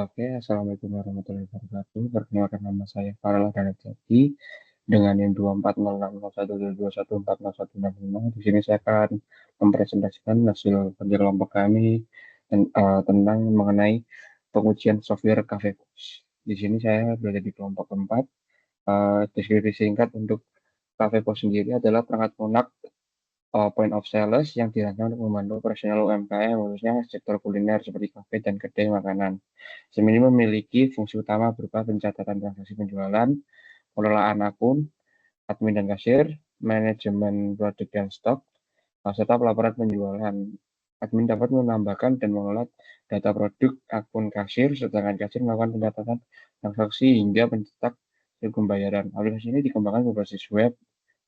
Oke, assalamualaikum warahmatullahi wabarakatuh. Perkenalkan nama saya Farel Jati dengan NIM 24060122140165. Di sini saya akan mempresentasikan hasil kerja kelompok kami tentang mengenai pengujian software Cafe Post. Di sini saya berada di kelompok keempat. Deskripsi singkat untuk Cafe Post sendiri adalah perangkat lunak point of sales yang dirancang untuk membantu operasional UMKM, khususnya sektor kuliner seperti kafe dan kedai makanan. SIM ini memiliki fungsi utama berupa pencatatan transaksi penjualan, pengelolaan akun, admin dan kasir, manajemen produk dan stok, serta pelaporan penjualan. Admin dapat menambahkan dan mengelola data produk akun kasir, sedangkan kasir melakukan pencatatan transaksi hingga pencetak pembayaran. Aplikasi ini dikembangkan berbasis web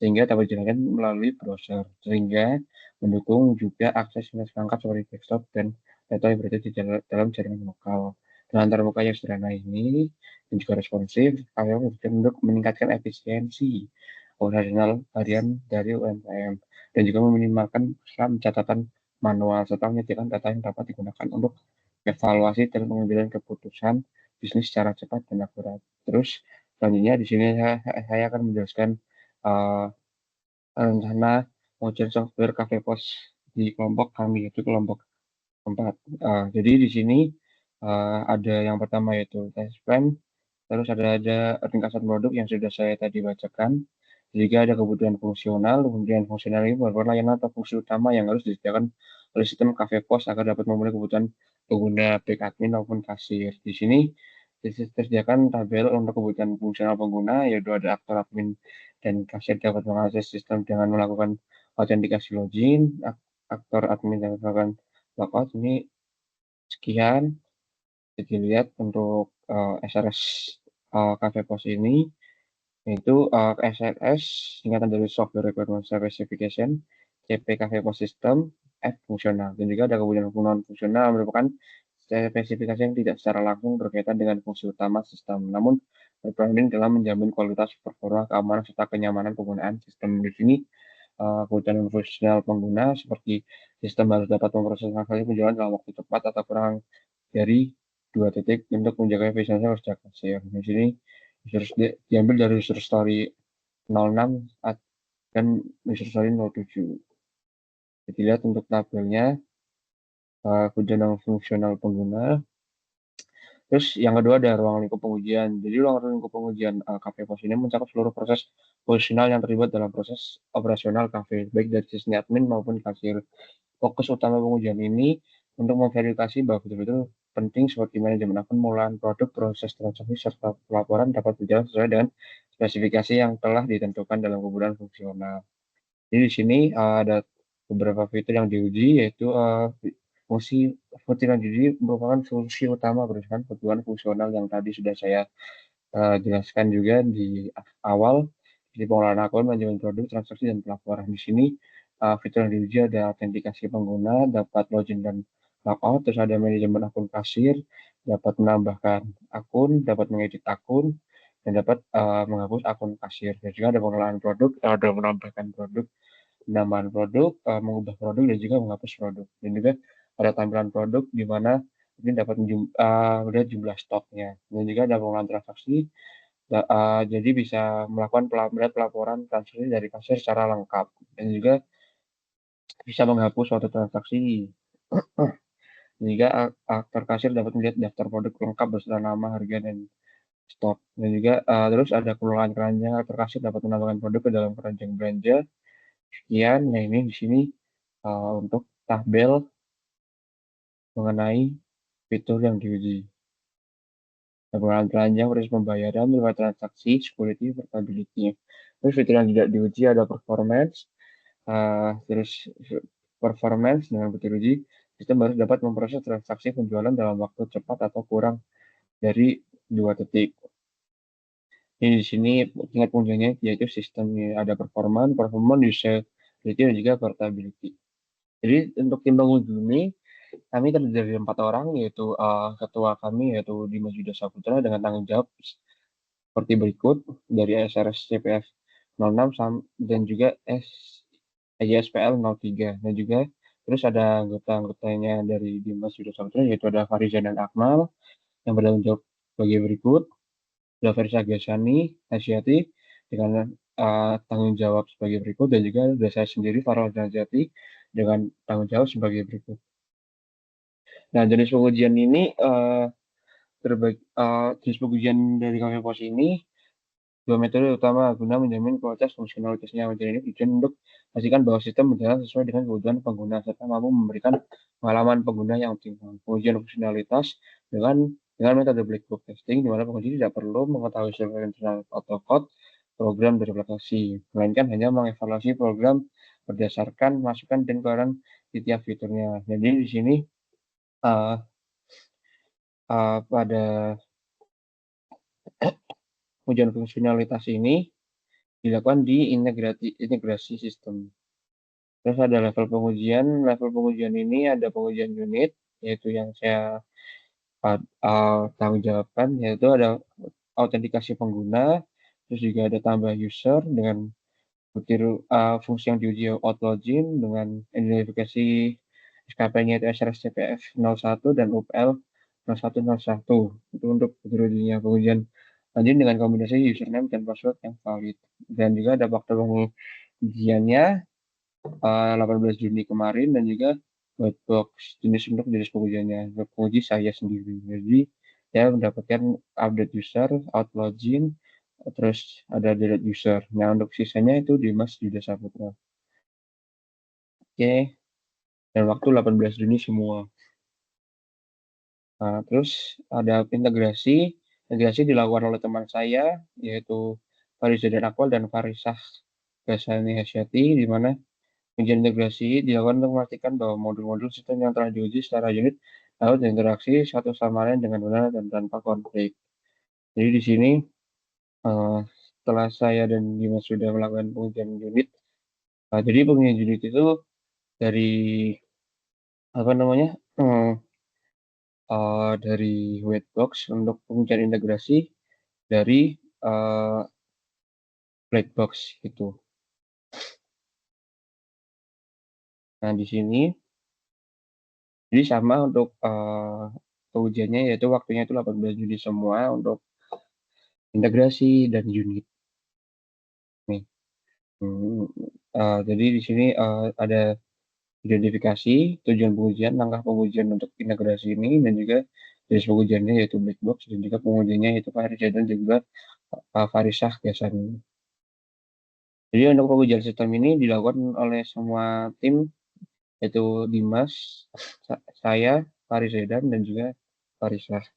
sehingga dapat dijalankan melalui browser, sehingga mendukung juga akses perangkat seperti desktop dan data yang berada di dalam jaringan lokal. Dengan antarmuka yang sederhana ini dan juga responsif, kami untuk meningkatkan efisiensi operasional harian dari UMKM dan juga meminimalkan catatan manual serta menyediakan data yang dapat digunakan untuk evaluasi dan pengambilan keputusan bisnis secara cepat dan akurat. Terus selanjutnya di sini saya akan menjelaskan uh, rencana pengujian software Cafe Pos di kelompok kami, yaitu kelompok keempat. Jadi di sini ada yang pertama yaitu test plan, terus ada ringkasan produk yang sudah saya tadi bacakan. Jika ada kebutuhan fungsional, kemudian fungsional ini merupakan layanan atau fungsi utama yang harus disediakan oleh sistem Cafe Pos agar dapat memenuhi kebutuhan pengguna baik admin maupun kasir. Di sini disediakan tabel untuk kebutuhan fungsional pengguna, yaitu ada aktor admin dan kasir dapat mengakses sistem dengan melakukan autentikasi login, aktor admin dapat melakukan logout. Ini sekian. Jadi dilihat untuk SRS Cafe Pos ini, yaitu SRS singkatan dari Software Requirement Specification, CP Cafe Post System, F fungsional, dan juga ada kemudian non fungsional merupakan spesifikasi yang tidak secara langsung berkaitan dengan fungsi utama sistem, namun berperan dalam menjamin kualitas performa, keamanan serta kenyamanan penggunaan sistem. Di sini kebutuhan fungsional pengguna seperti sistem harus dapat memproses transaksi penjualan dalam waktu cepat atau kurang dari 2 detik untuk menjaga efisiensi kerja kasir. Di sini diambil dari user story 06 dan user story 07. Jadi lihat untuk tabelnya, kebutuhan fungsional pengguna. Terus yang kedua ada ruang lingkup pengujian. Jadi ruang lingkup pengujian kafe pos ini mencakup seluruh proses fungsional yang terlibat dalam proses operasional kafe, baik dari sisi admin maupun kasir. Fokus utama pengujian ini untuk memverifikasi bahwa betul-betul penting seperti manajemen akun, pengolahan produk, proses transaksi, serta pelaporan dapat berjalan sesuai dengan spesifikasi yang telah ditentukan dalam kebutuhan fungsional. Jadi di sini ada beberapa fitur yang diuji, yaitu fungsi fitur yang diuji merupakan fungsi utama berdasarkan kebutuhan fungsional yang tadi sudah saya jelaskan juga di awal, di pengolahan akun, manajemen produk, transaksi, dan pelaporan. Di sini fitur yang diuji ada autentikasi pengguna, dapat login dan logout, terus ada manajemen akun kasir, dapat menambahkan akun, dapat mengedit akun, dan dapat menghapus akun kasir. Dan juga ada pengelolaan produk, ada menambahkan produk, penambahan produk, mengubah produk, dan juga menghapus produk. Dan juga ada tampilan produk di mana ini dapat melihat jumlah stoknya. Dan juga ada pengelolaan transaksi, jadi bisa melakukan melihat pelaporan transaksi dari kasir secara lengkap. Dan juga bisa menghapus suatu transaksi. Dan juga aktor kasir dapat melihat daftar produk lengkap beserta nama, harga, dan stok. Dan juga terus ada pengelolaan keranjang, aktor kasir dapat menambahkan produk ke dalam keranjang belanja. Sekian, nah ini di sini untuk tabel mengenai fitur yang diuji. Pengelolaan keranjang, proses pembayaran, riwayat transaksi, security, portability. Terus fitur yang tidak diuji ada performance, terus performance dengan fitur uji, sistem harus dapat memproses transaksi penjualan dalam waktu cepat atau kurang dari 2 detik. Ini di sini tingkat pengujiannya yaitu sistemnya ada performance, usability, dan juga portability. Jadi untuk tim penguji ini kami terdiri dari 4 orang, yaitu ketua kami yaitu Dimas Yuda Saputra dengan tanggung jawab seperti berikut dari SRS CPF 06 dan juga ISPL 03, dan juga terus ada anggota-anggotanya dari Dimas Yuda Saputra, yaitu ada Farizan dan Akmal, yang bertanggung jawab sebagai berikut. Ada Versa Gesani, Hasyati, dengan tanggung jawab sebagai berikut, dan juga ada saya sendiri, Farol Najati, dengan tanggung jawab sebagai berikut. Nah, jenis pengujian ini jenis pengujian dari kami pos ini dua metode utama guna menjamin kualitas fungsionalitasnya. Metode ini tujuan untuk memastikan bahwa sistem berjalan sesuai dengan kebutuhan pengguna serta mampu memberikan pengalaman pengguna yang optimal. Pengujian fungsionalitas dengan metode black box testing, di mana penguji tidak perlu mengetahui seluruh internal atau code program dari aplikasi, melainkan hanya mengevaluasi program berdasarkan masukan dan kekurangan di tiap fiturnya. Jadi di sini uh, pada ujian fungsionalitas ini dilakukan di integrasi sistem. Terus ada level pengujian ini ada pengujian unit, yaitu yang saya tanggung jawabkan, yaitu ada autentikasi pengguna, terus juga ada tambah user dengan butir fungsi yang diuji out login dengan identifikasi SKP-nya itu SRSCPF 01 dan UPL 0101. Itu untuk butir-butirnya pengujian lanjut dengan kombinasi username dan password yang valid. Dan juga ada faktor pengujiannya 18 Juni kemarin, dan juga white box untuk jenis pengujiannya. Untuk penguji saya sendiri. Jadi saya mendapatkan update user, out login, terus ada delete user. Nah, untuk sisanya itu Dimas Yuda Saputra. Oke, dan waktu 18 Juni semua. Nah, terus ada integrasi. Integrasi dilakukan oleh teman saya, yaitu Fariza dan Akwal dan Farisah Gasani Hasyati, di mana ujian integrasi dilakukan untuk memastikan bahwa modul-modul sistem yang telah diuji secara unit dapat berinteraksi satu sama lain dengan benar dan tanpa konflik. Jadi di sini setelah saya dan Dimas sudah melakukan pengujian unit, jadi pengujian unit itu dari apa namanya dari Whitebox untuk pengujian integrasi dari Blackbox itu. Nah di sini jadi sama untuk pengujiannya, yaitu waktunya itu 18 Juni semua untuk integrasi dan unit. Nih. Jadi di sini ada identifikasi, tujuan pengujian, langkah pengujian untuk integrasi ini, dan juga jenis pengujiannya yaitu black box, dan juga pengujiannya yaitu Farisah dan juga Farisah biasanya. Jadi untuk pengujian sistem ini dilakukan oleh semua tim, yaitu Dimas, saya, Farisah dan juga Farisah.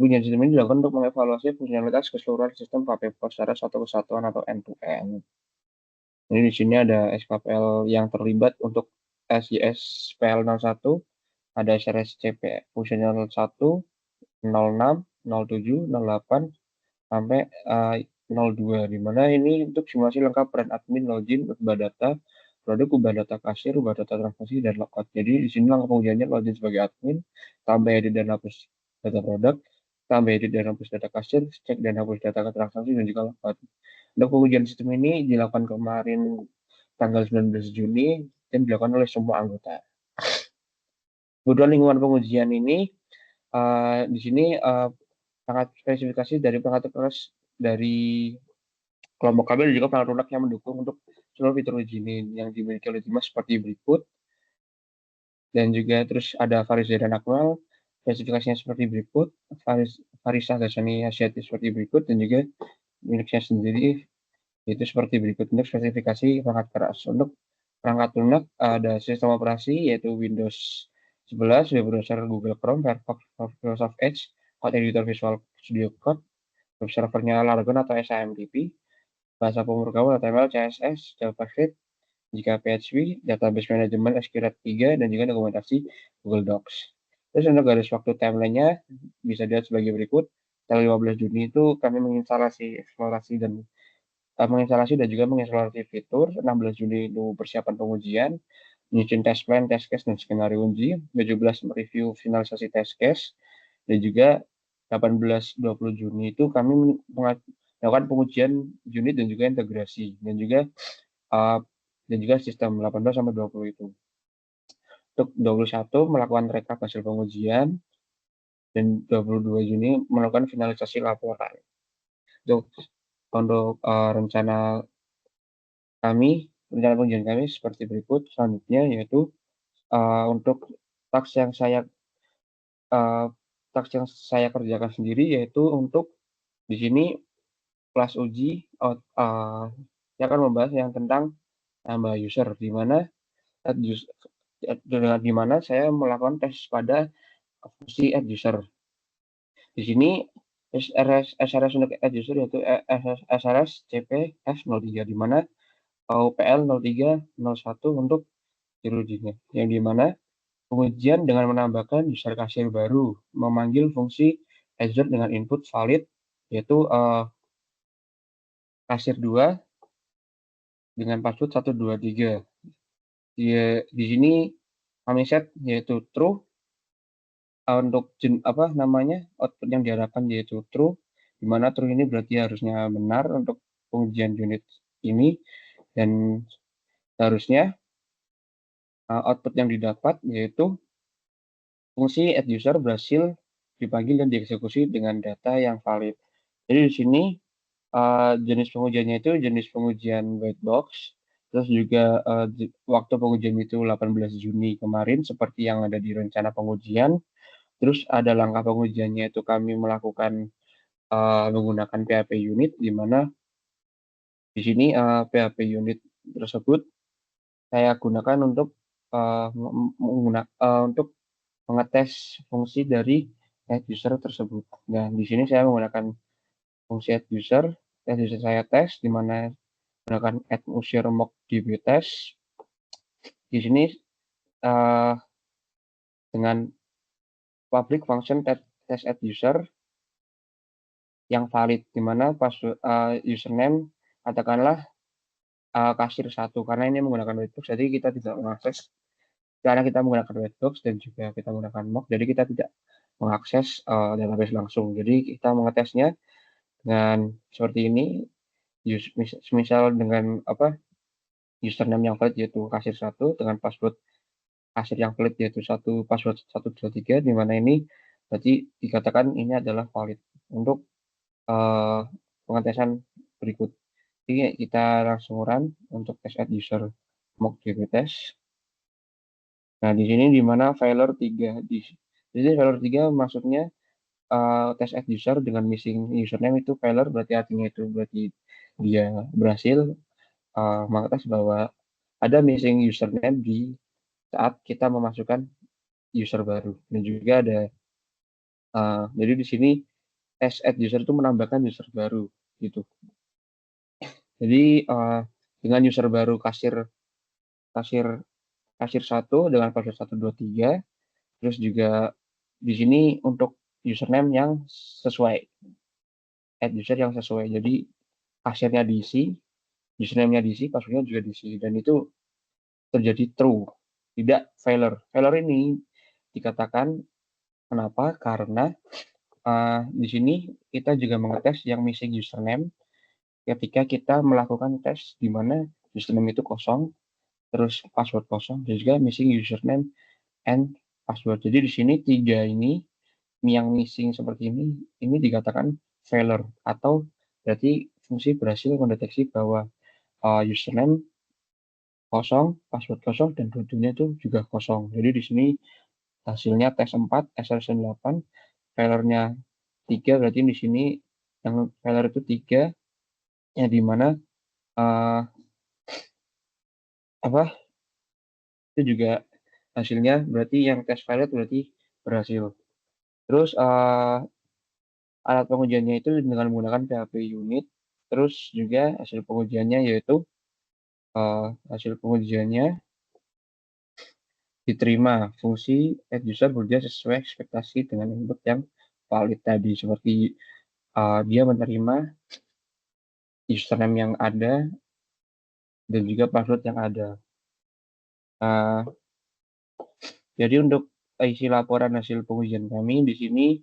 Pengujian sistem ini dilakukan untuk mengevaluasi fungsionalitas keseluruhan sistem KPPOS secara satu kesatuan atau end-to-end. Jadi di sini ada SKPL yang terlibat untuk SISPL 01, ada SRSCP fungsional 1, 06, 07, 08, sampai 02, di mana ini untuk simulasi lengkap peran admin, login, ubah data, produk, ubah data kasir, ubah data transaksi, dan logout. Jadi di sini langkah pengujiannya login sebagai admin, tambah edit dan hapus data produk, tambah edit dan hapus data kasir, cek dan hapus data transaksi, dan juga logout. Untuk pengujian sistem ini dilakukan kemarin tanggal 19 Juni dan dilakukan oleh semua anggota. Kemudian lingkungan pengujian ini di sini sangat spesifikasi dari perangkat keras dari kelompok kami dan juga perangkat lunak yang mendukung untuk seluruh fitur uji ini yang dimiliki oleh Dimas seperti berikut. Dan juga terus ada Farisah dan Akmal, spesifikasinya seperti berikut. Farisah Gasani Asyati seperti berikut, dan juga miliknya sendiri itu seperti berikut. Untuk spesifikasi perangkat keras, untuk perangkat lunak ada sistem operasi yaitu Windows 11, web browser Google Chrome, Firefox, Microsoft Edge, Code Editor Visual Studio Code, web servernya Laragon atau SAMTP, bahasa pemrograman HTML, CSS, JavaScript, jika PHP, database management SQL 3, dan juga dokumentasi Google Docs. Terus untuk garis waktu timeline-nya bisa dilihat sebagai berikut. Tanggal 15 Juni itu kami menginstalasi dan juga mengeksplorasi fitur. 16 Juni itu persiapan pengujian, menyusun test plan, test case, dan skenario uji. 17 mereview finalisasi test case, dan juga 18-20 Juni itu kami melakukan pengujian unit dan juga integrasi, dan juga sistem 18-20 itu. Untuk 21 melakukan rekap hasil pengujian, dan 22 Juni melakukan finalisasi laporan. Untuk rencana pengujian kami seperti berikut selanjutnya, yaitu untuk taks yang saya uh, kerjakan sendiri, yaitu untuk di sini kelas uji saya akan membahas yang tentang nambah user, di mana saya melakukan tes pada fungsi add user. Di sini SRS untuk add user yaitu SRS CP-F03, di mana UPL 0301 untuk ujinya, yang di mana pengujian dengan menambahkan user kasir baru, memanggil fungsi user dengan input valid, yaitu kasir 2 dengan password 123. Di sini kami set yaitu true, untuk output yang diharapkan yaitu true, di mana true ini berarti harusnya benar untuk pengujian unit ini, dan seharusnya output yang didapat yaitu fungsi add user berhasil dipanggil dan dieksekusi dengan data yang valid. Jadi di sini jenis pengujiannya itu jenis pengujian white box, terus juga waktu pengujian itu 18 Juni kemarin seperti yang ada di rencana pengujian. Terus ada langkah pengujiannya itu kami melakukan menggunakan PHP unit, di mana di sini PHP unit tersebut saya gunakan untuk untuk mengetes fungsi dari add user tersebut. Nah, di sini saya menggunakan fungsi add user saya tes, di mana menggunakan add user mock db test. Di sini dengan public function test add user yang valid, di mana username katakanlah kasir 1, karena ini menggunakan whitebox, jadi kita tidak mengakses, karena kita menggunakan whitebox dan juga kita menggunakan mock, jadi kita tidak mengakses database langsung. Jadi kita mengetesnya dengan seperti ini, misal dengan username yang valid yaitu kasir 1 dengan password kasir yang valid yaitu password 123, di mana ini berarti dikatakan ini adalah valid untuk pengetesan berikut. Jadi kita langsung run untuk tes add user mock db test. Nah, di sini di mana failure 3. Jadi failure 3 maksudnya tes add user dengan missing username itu failure, berarti artinya itu berarti dia berhasil mengetes bahwa ada missing username di saat kita memasukkan user baru. Dan juga ada jadi di sini tes add user itu menambahkan user baru gitu. Jadi dengan user baru kasir 1 dengan password 123, terus juga di sini untuk username yang sesuai, add user yang sesuai. Jadi kasirnya diisi, username-nya diisi, passwordnya juga diisi, dan itu terjadi true, tidak failure. Failure ini dikatakan kenapa? Karena di sini kita juga mengetes yang missing username ketika kita melakukan tes di mana username itu kosong, terus password kosong, dan juga missing username and password. Jadi di sini 3 ini yang missing seperti ini dikatakan failure, atau berarti fungsi berhasil mendeteksi bahwa username kosong, password kosong, dan dua-duanya itu juga kosong. Jadi di sini hasilnya tes 4, SRS 8, failure-nya 3, berarti di sini yang failure itu 3, yang dimana itu juga hasilnya berarti yang tes valid berarti berhasil. Terus alat pengujiannya itu dengan menggunakan PHP unit. Terus juga hasil pengujiannya yaitu hasil pengujiannya diterima fungsi add user bekerja sesuai ekspektasi dengan input yang valid tadi, seperti dia menerima username yang ada dan juga password yang ada. Jadi untuk isi laporan hasil pengujian kami di sini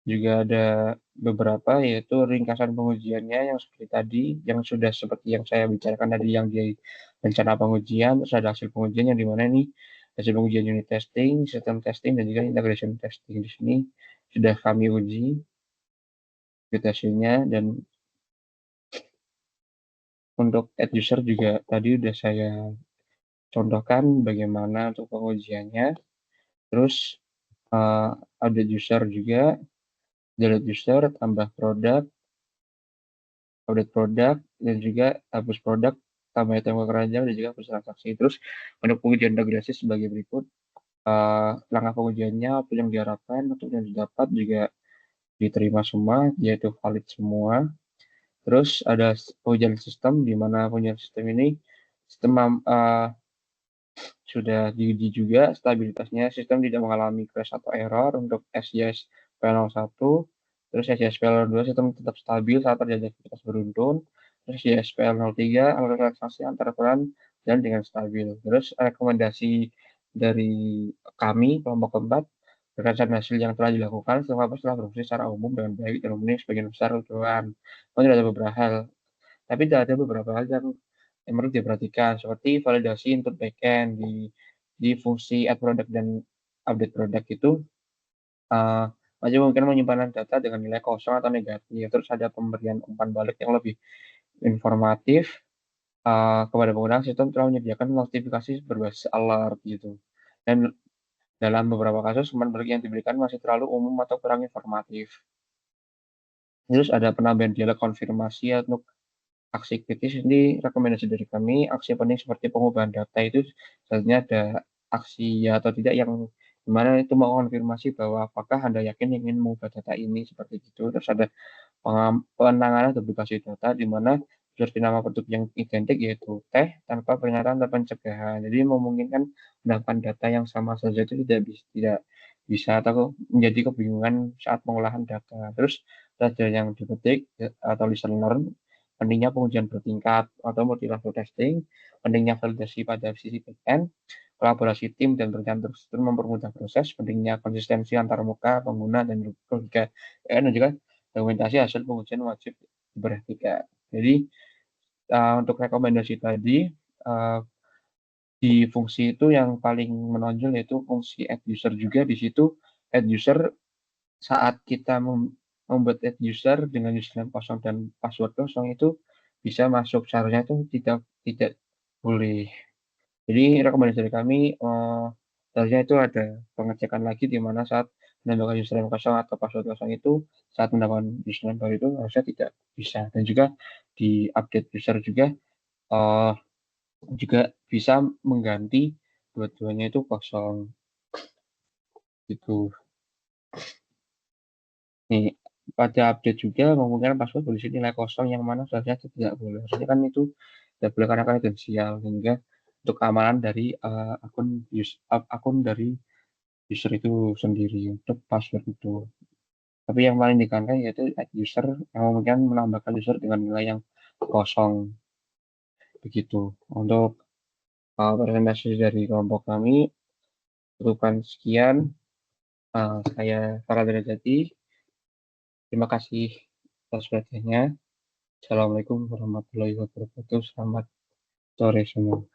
juga ada beberapa, yaitu ringkasan pengujiannya yang seperti tadi, yang sudah seperti yang saya bicarakan tadi yang di rencana pengujian, terus ada hasil pengujian yang dimana ini hasil pengujian unit testing, sistem testing, dan juga integration testing. Di sini sudah kami uji hasilnya, dan untuk end user juga tadi udah saya contohkan bagaimana untuk pengujiannya. Terus update user juga, delete user, tambah produk, update produk, dan juga hapus produk, tambah item keranjang, dan juga hapus transaksi. Terus untuk pengujian integrasi sebagai berikut. Langkah pengujiannya apa yang diharapkan untuk yang didapat juga diterima semua, yaitu valid semua. Terus ada pengujian sistem, di mana pengujian sistem ini sistem sudah diuji juga stabilitasnya, sistem tidak mengalami crash atau error. Untuk SJS PL01, terus SJS PL02 sistem tetap stabil saat terjadi aktivitas beruntun. Terus SJS PL03 alur transaksi antar peran dan dengan stabil. Terus rekomendasi dari kami kelompok keempat, berdasarkan hasil yang telah dilakukan, setelah berfungsi secara umum dengan baik dan memenuhi sebagian besar kebutuhan. Namun ada beberapa hal, tapi tidak ada beberapa hal yang perlu diperhatikan, seperti validasi input backend di fungsi add product dan update product itu masih mungkin menyimpan data dengan nilai kosong atau negatif. Terus ada pemberian umpan balik yang lebih informatif kepada pengguna. Sistem telah menyediakan notifikasi berbasis alert gitu. Dan dalam beberapa kasus umpan balik yang diberikan masih terlalu umum atau kurang informatif. Terus ada penambahan dialog konfirmasi untuk aksi kritis. Ini rekomendasi dari kami. Aksi penting seperti pengubahan data itu sebenarnya ada aksi ya atau tidak yang dimana itu mengonfirmasi bahwa apakah Anda yakin ingin mengubah data ini, seperti itu. Terus ada penanganan duplikasi data, di mana seperti nama produk yang identik yaitu teh tanpa peringatan atau pencegahan. Jadi memungkinkan mendapatkan data yang sama saja itu tidak bisa atau menjadi kebingungan saat pengolahan data. Terus ada yang dipetik atau listen learn, pentingnya pengujian bertingkat atau multi-level testing, pentingnya validasi pada sisi backend, kolaborasi tim dan perencanaan terstruktur mempermudah proses, pentingnya konsistensi antar muka, pengguna, dan juga dokumentasi hasil pengujian wajib diperhatikan. Jadi untuk rekomendasi tadi, di fungsi itu yang paling menonjol yaitu fungsi add user juga. Di situ add user, saat kita membuat add user dengan username kosong dan password kosong itu bisa masuk, seharusnya itu tidak boleh. Jadi rekomendasi dari kami, seharusnya itu ada pengecekan lagi, di mana saat menambahkan username kosong atau password kosong itu, saat menambahkan username baru itu harusnya tidak bisa. Dan juga di update user juga, juga bisa mengganti dua-duanya itu kosong, gitu. Nih, pada update juga memungkinkan password berisi nilai kosong, yang mana seharusnya tidak boleh. Harusnya kan itu tidak boleh karena kredensial, sehingga untuk keamanan dari akun dari user itu sendiri untuk password itu. Tapi yang paling ditekankan yaitu add user, yang memungkinkan menambahkan user dengan nilai yang kosong, begitu. Untuk presentasi dari kelompok kami cukupkan sekian. Saya Farah Derajati. Terima kasih atas perhatiannya. Assalamualaikum warahmatullahi wabarakatuh. Selamat sore semua.